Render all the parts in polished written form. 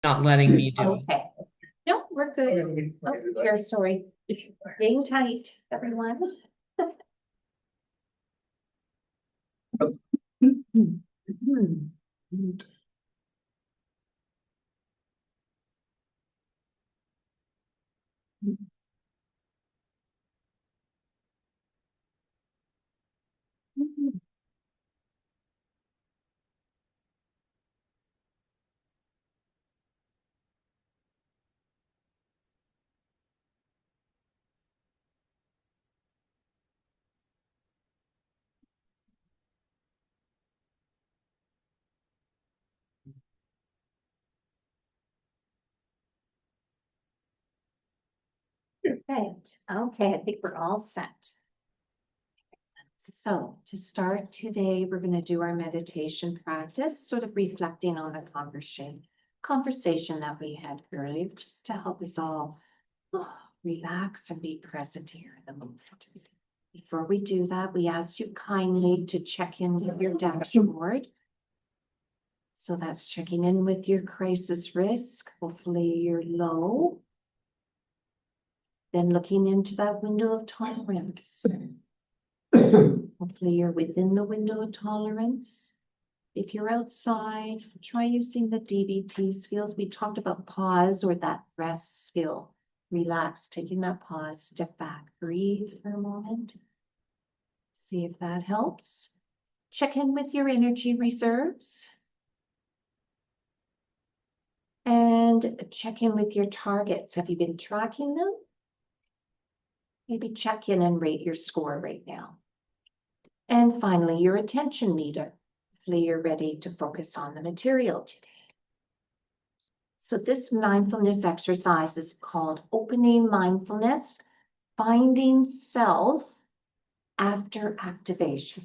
not letting me do it. Okay. No, we're good. Oh, here, sorry. Being tight, everyone. Perfect. Okay, I think we're all set. So to start today, we're going to do our meditation practice, sort of reflecting on the conversation that we had earlier, just to help us all relax and be present here in the moment. Before we do that, we ask you kindly to check in with your dashboard. So that's checking in with your crisis risk. Hopefully you're low. Then looking into that window of tolerance. Hopefully you're within the window of tolerance. If you're outside, try using the DBT skills. We talked about pause or that rest skill. Relax, taking that pause, step back, breathe for a moment. See if that helps. Check in with your energy reserves. And check in with your targets. Have you been tracking them? Maybe check in and rate your score right now. And finally, your attention meter. Hopefully you're ready to focus on the material today. So this mindfulness exercise is called Opening Mindfulness, Finding Self After Activation.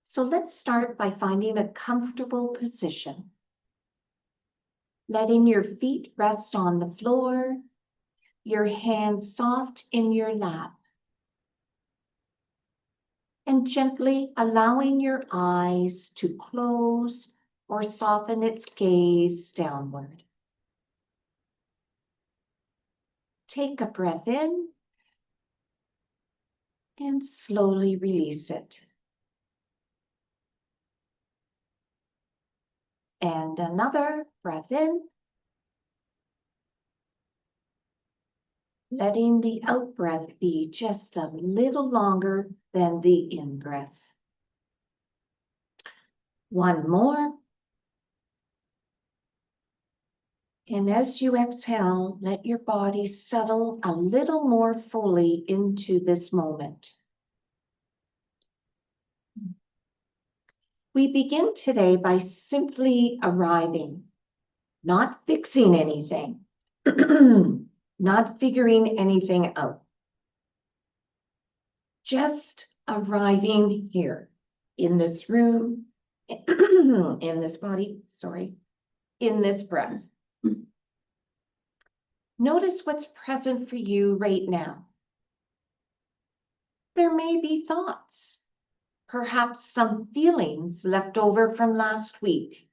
So let's start by finding a comfortable position. Letting your feet rest on the floor, your hands soft in your lap. And gently allowing your eyes to close or soften its gaze downward. Take a breath in and slowly release it. And another breath in. Letting the out breath be just a little longer than the in breath. One more. And as you exhale, let your body settle a little more fully into this moment. We begin today by simply arriving, not fixing anything, not figuring anything out. Just arriving here in this room, in this body, in this breath. Notice what's present for you right now. There may be thoughts, perhaps some feelings left over from last week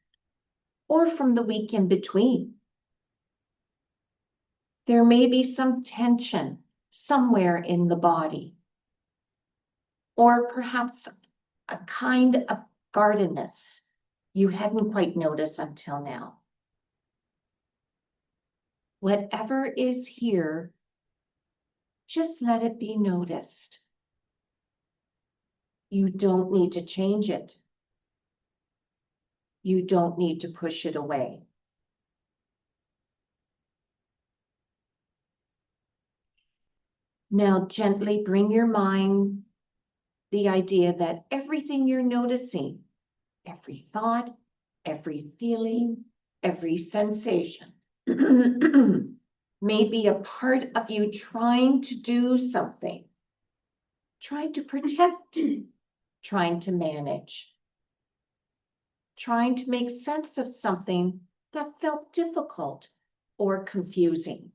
or from the week in between. There may be some tension somewhere in the body, or perhaps a kind of guardedness you hadn't quite noticed until now. Whatever is here, just let it be noticed. You don't need to change it. You don't need to push it away. Now gently bring your mind the idea that everything you're noticing, every thought, every feeling, every sensation may be a part of you trying to do something, trying to protect, trying to manage, trying to make sense of something that felt difficult or confusing.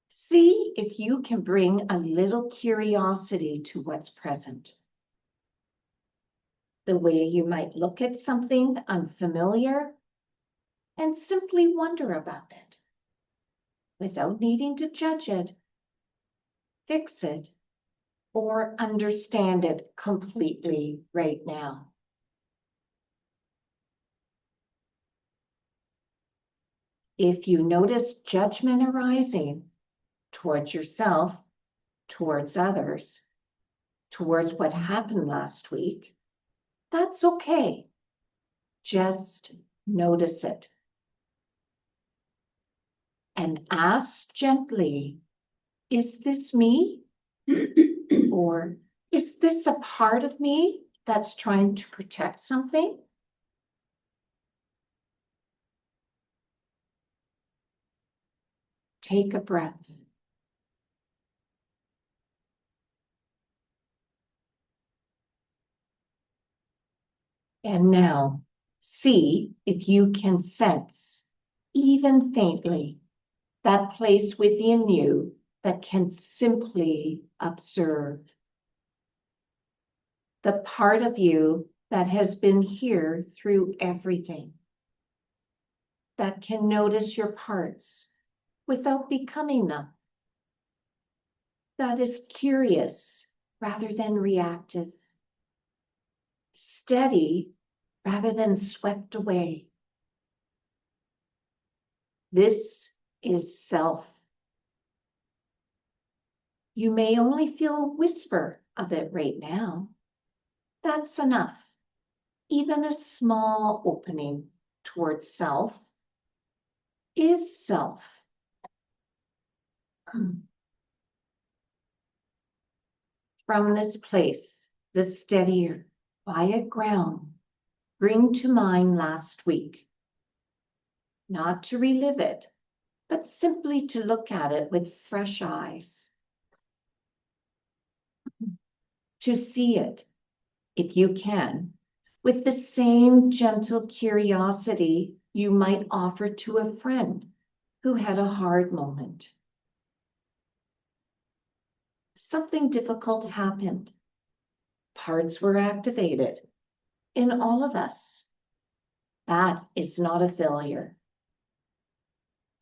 See if you can bring a little curiosity to what's present. the way you might look at something unfamiliar and simply wonder about it without needing to judge it, fix it, or understand it completely right now. If you notice judgment arising towards yourself, towards others, towards what happened last week, that's okay. Just notice it. And ask gently, is this me? Or is this a part of me that's trying to protect something? Take a breath. And now, see if you can sense, even faintly, that place within you that can simply observe. The part of you that has been here through everything, that can notice your parts without becoming them, that is curious rather than reactive, steady rather than swept away. This is self. You may only feel a whisper of it right now. That's enough. Even a small opening towards self is self. From this place, the steadier, quiet ground, bring to mind last week. Not to relive it, but simply to look at it with fresh eyes. To see it, if you can, with the same gentle curiosity you might offer to a friend who had a hard moment. Something difficult happened. Parts were activated in all of us. That is not a failure.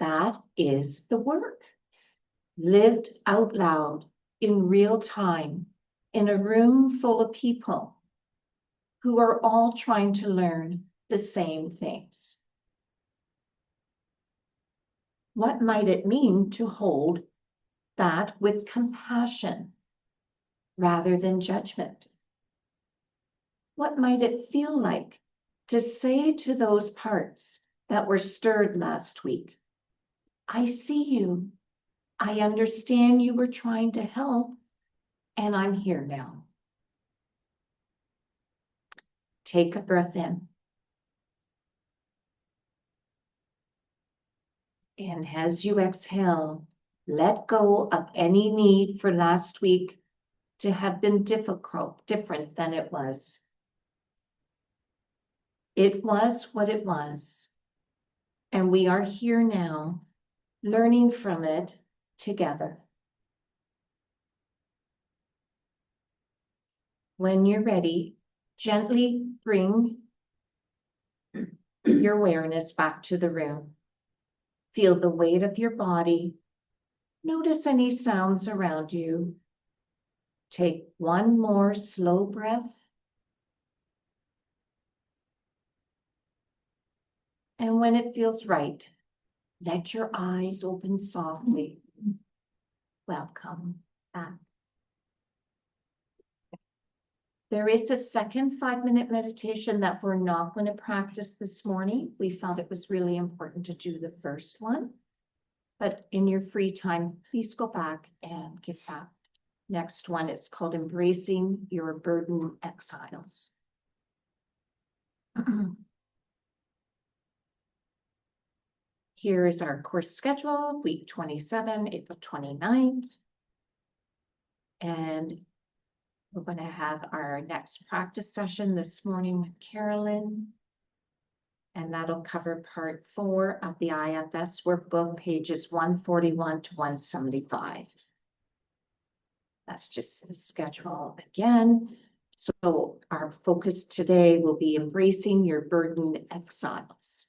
That is the work, lived out loud in real time in a room full of people who are all trying to learn the same things. What might it mean to hold that with compassion rather than judgment? What might it feel like to say to those parts that were stirred last week, I see you. I understand you were trying to help, and I'm here now. Take a breath in. And as you exhale, let go of any need for last week to have been different than it was. It was what it was. And we are here now, learning from it together. When you're ready, gently bring your awareness back to the room. Feel the weight of your body. Notice any sounds around you. Take one more slow breath. And when it feels right, let your eyes open softly. Welcome back. There is a second 5-minute meditation that we're not going to practice this morning. We felt it was really important to do the first one. But in your free time, please go back and get that. Next one is called Embracing Your Burden Exiles. Here is our course schedule, week 27, April 29th. And we're going to have our next practice session this morning with Carolyn. And that'll cover part 4 of the IFS workbook, pages 141 to 175. That's just the schedule again. So our focus today will be embracing your burden exiles.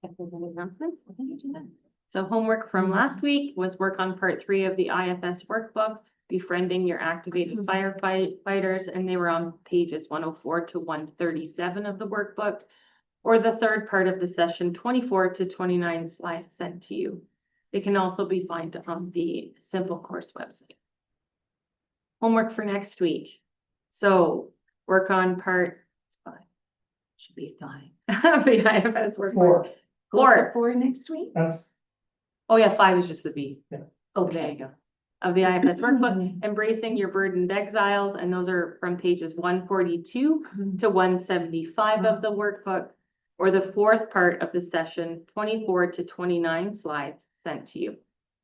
If there's any announcements, I think you do that. So homework from last week was work on part 3 of the IFS workbook, befriending your activated firefighters, and they were on pages 104 to 137 of the workbook, or the third part of the session, 24 to 29 slides sent to you. They can also be found on the Simple Course website. Homework for next week. So work on part, it's fine, Should be fine. of the IFS workbook. Four next week? Oh yeah, 5 is just the B. There you Okay. go. Of the IFS workbook, embracing your burdened exiles, and those are from pages 142 to 175 of the workbook, or the fourth part of the session, 24 to 29 slides sent to you,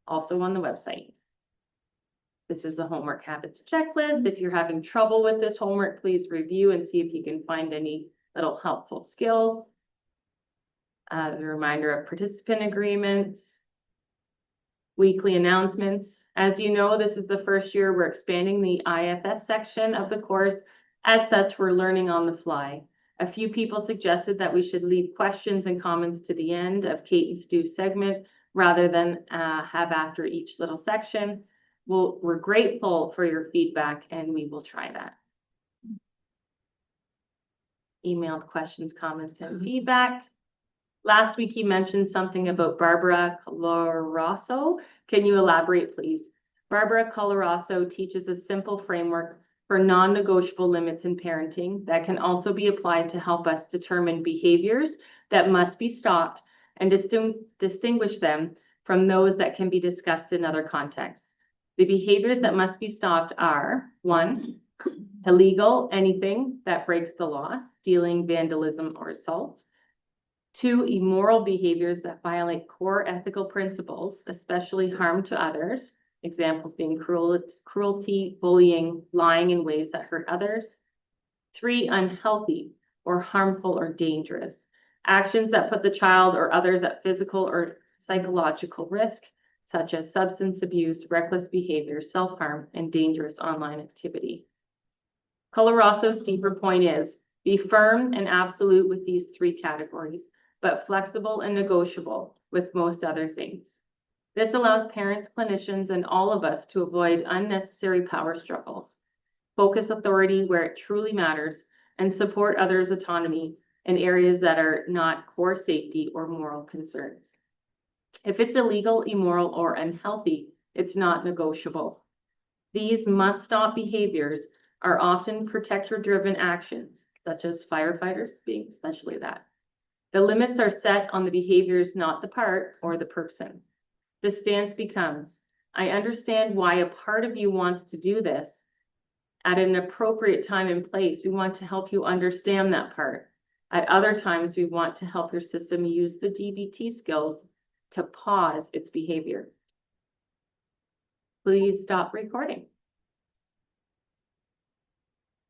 also on the website. This is the homework habits checklist. If you're having trouble with this homework, please review and see if you can find any little helpful skills. The reminder of participant agreements. Weekly announcements. As you know, this is the first year we're expanding the IFS section of the course. As such, we're learning on the fly. A few people suggested that we should leave questions and comments to the end of Kate and Stu's segment rather than have after each little section. We're grateful for your feedback and we will try that. Emailed questions, comments, and feedback. Last week you mentioned something about Barbara Coloroso. Can you elaborate, please? Barbara Coloroso teaches a simple framework for non-negotiable limits in parenting that can also be applied to help us determine behaviors that must be stopped and distinguish them from those that can be discussed in other contexts. The behaviors that must be stopped are: 1, illegal, anything that breaks the law, stealing, vandalism, or assault. 2, immoral behaviors that violate core ethical principles, especially harm to others. Examples being cruelty, bullying, lying in ways that hurt others. 3, unhealthy or harmful or dangerous. Actions that put the child or others at physical or psychological risk, such as substance abuse, reckless behavior, self-harm, and dangerous online activity. Coloroso's deeper point is, be firm and absolute with these 3 categories, but flexible and negotiable with most other things. This allows parents, clinicians, and all of us to avoid unnecessary power struggles, focus authority where it truly matters, and support others' autonomy in areas that are not core safety or moral concerns. If it's illegal, immoral, or unhealthy, it's not negotiable. These must-stop behaviors are often protector-driven actions, such as firefighters being especially that. The limits are set on the behaviors, not the part or the person. The stance becomes, I understand why a part of you wants to do this. At an appropriate time and place, we want to help you understand that part. At other times, we want to help your system use the DBT skills to pause its behavior. Please stop recording.